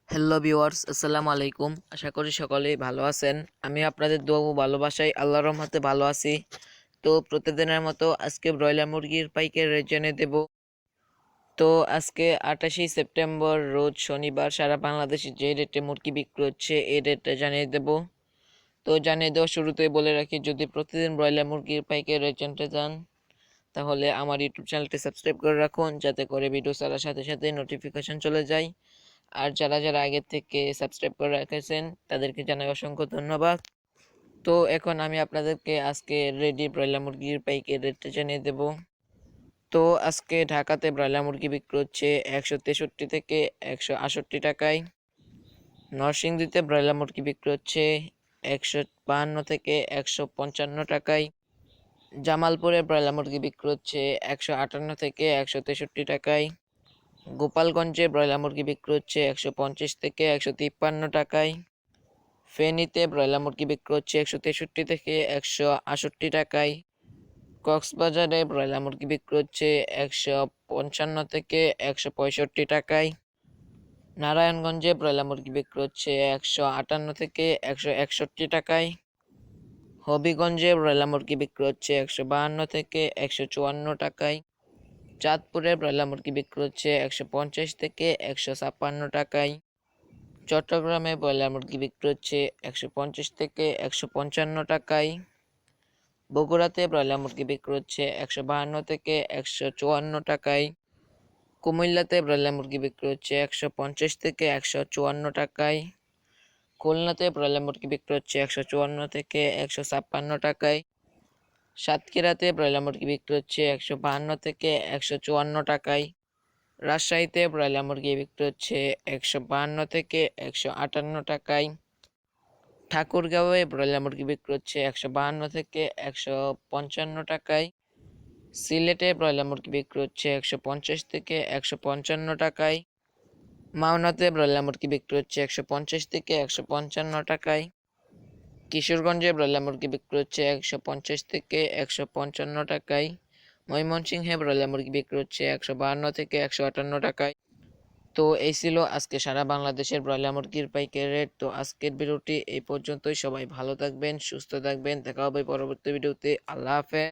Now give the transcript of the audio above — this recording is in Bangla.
হ্যালো ভিউয়ার্স, আসসালামু আলাইকুম। আশা করি সকলেই ভালো আছেন। আমি আপনাদের দোয়া ও ভালোবাসায় আল্লাহর রহমতে ভালো আছি। তো প্রতিদিনের মতো আজকে ব্রয়লার মুরগির পাইকারি রেট জেনে দেব। তো আজকে 28 সেপ্টেম্বর রোজ শনিবার সারা বাংলাদেশে যে রেটে মুরগি বিক্রি হচ্ছে এই রেটটা জানিয়ে দেব। তো জানিয়ে দেওয়ার শুরুতেই বলে রাখি, যদি প্রতিদিন ব্রয়লার মুরগির পাইকারি রেট জানতে চান তাহলে আমার ইউটিউব চ্যানেলটি সাবস্ক্রাইব করে রাখুন, যাতে করে ভিডিও ছাড়ার সাথে সাথে নোটিফিকেশন চলে যায়। আর যারা আগের থেকে সাবস্ক্রাইব করে রেখেছেন তাদেরকে জানাই অসংখ্য ধন্যবাদ। তো এখন আমি আপনাদেরকে আজকে রেডি ব্রয়লার মুরগির পাইকারি রেটটা জানিয়ে দেব। তো আজকে ঢাকাতে ব্রয়লার মুরগি বিক্রি হচ্ছে 163 থেকে 168 টাকায়। নরসিংদীতে ব্রয়লার মুরগি বিক্রি হচ্ছে 152 থেকে 155 টাকায়। জামালপুরে ব্রয়লার মুরগি বিক্রি হচ্ছে 158 থেকে 163 টাকায়। গোপালগঞ্জে ব্রয়লার মুরগি বিক্রি হচ্ছে 150 থেকে 153 টাকায়। ফেনীতে ব্রয়লার মুরগি বিক্রি হচ্ছে 163 থেকে 168 টাকায়। কক্সবাজারে ব্রয়লার মুরগি বিক্রি হচ্ছে 155 থেকে 165 টাকায়। নারায়ণগঞ্জে ব্রয়লার মুরগি বিক্রি হচ্ছে 158 থেকে 161 টাকায়। হবিগঞ্জে ব্রয়লার মুরগি বিক্রি হচ্ছে 152 থেকে 154 টাকায়। চাঁদপুরে ব্রয়লার মুরগি বিক্রি হচ্ছে 150 থেকে 156 টাকায়। চট্টগ্রামে ব্রয়লার মুরগি বিক্রি হচ্ছে 150 থেকে 155 টাকায়। বগুড়াতে ব্রয়লার মুরগি বিক্রি হচ্ছে 152 থেকে 154 টাকায়। কুমিল্লাতে ব্রয়লার মুরগি বিক্রি হচ্ছে 150 থেকে 154 টাকায়। খুলনাতে ব্রয়লার মুরগি বিক্রি হচ্ছে 154 থেকে 156 টাকায়। সাতক্ষীরাতে ব্রয়লার মুরগি বিক্রি হচ্ছে 152 থেকে 154 টাকায়। রাজশাহীতে ব্রয়লার মুরগি বিক্রি হচ্ছে 152 থেকে 158 টাকায়। ঠাকুরগাঁওয়ে ব্রয়লার মুরগি বিক্রি হচ্ছে 152 থেকে 155 টাকায়। সিলেটে ব্রয়লার মুরগি বিক্রি হচ্ছে 150 থেকে 155 টাকায়। মাওনাতে ব্রয়লার মুরগি বিক্রি হচ্ছে 150 থেকে 155 টাকায়। কিশোরগঞ্জে ব্রয়লার মুরগি বিক্রি হচ্ছে 150 থেকে 155 টাকায়। ময়মনসিংহে ব্রয়লার মুরগি বিক্রি হচ্ছে 152 থেকে 158 টাকায়। তো এই ছিল আজকে সারা বাংলাদেশের ব্রয়লার মুরগির পাইকারি রেট। তো আজকের ভিডিওটি এই পর্যন্তই। সবাই ভালো থাকবেন, সুস্থ থাকবেন। দেখা হবে পরবর্তী ভিডিওতে। আল্লাহ হাফেজ।